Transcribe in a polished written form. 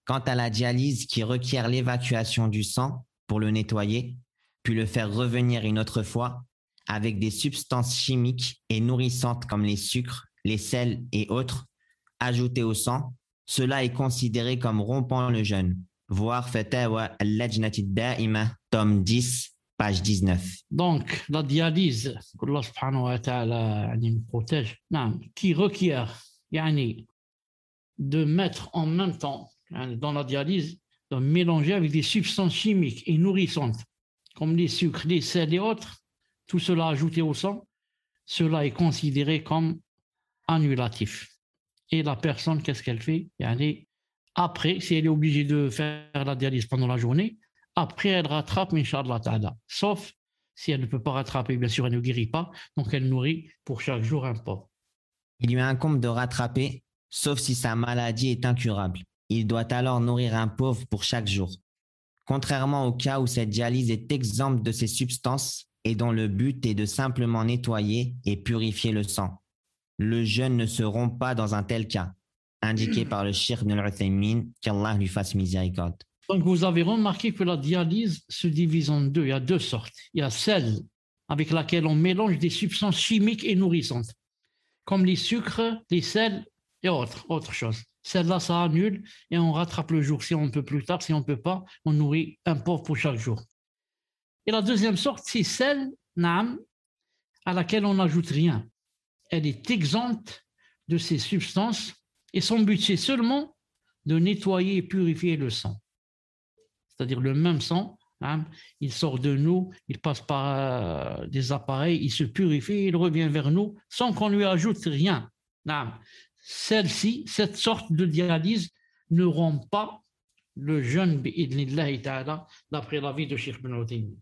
Quant à la dialyse qui requiert l'évacuation du sang pour le nettoyer, puis le faire revenir une autre fois, avec des substances chimiques et nourrissantes comme les sucres, les sels et autres, ajoutés au sang, cela est considéré comme rompant le jeûne. Voir Fatawa al-Lajnati Da'ima, tome 10, page 19. Donc, la dialyse, qu'Allah subhanahu wa ta'ala nous protège, qui requiert de mettre en même temps dans la dialyse, de mélanger avec des substances chimiques et nourrissantes, comme les sucres, les sels et autres, tout cela ajouté au sang, cela est considéré comme annulatif. Et la personne, qu'est-ce qu'elle fait? Après, si elle est obligée de faire la dialyse pendant la journée, après, elle rattrape, Inch'Allah ta'ala. Sauf si elle ne peut pas rattraper, bien sûr, elle ne guérit pas, donc elle nourrit pour chaque jour un pauvre. Il lui incombe de rattraper, sauf si sa maladie est incurable. Il doit alors nourrir un pauvre pour chaque jour. Contrairement au cas où cette dialyse est exempte de ces substances et dont le but est de simplement nettoyer et purifier le sang. Le jeûne ne se rompt pas dans un tel cas, indiqué par le Cheikh Ibn al-Uthaymin, qu'Allah lui fasse miséricorde. Donc vous avez remarqué que la dialyse se divise en deux. Il y a deux sortes. Il y a celle avec laquelle on mélange des substances chimiques et nourrissantes, comme les sucres, les sels et autre chose. Celle-là, ça annule et on rattrape le jour si on peut plus tard. Si on ne peut pas, on nourrit un pauvre pour chaque jour. Et la deuxième sorte, c'est celle, à laquelle on n'ajoute rien. Elle est exempte de ces substances et son but, c'est seulement de nettoyer et purifier le sang. C'est-à-dire le même sang, il sort de nous, il passe par des appareils, il se purifie, il revient vers nous sans qu'on lui ajoute rien. Celle-ci, cette sorte de dialyse ne rompt pas le jeûne d'après l'avis de Cheikh Ibn Uthaymin.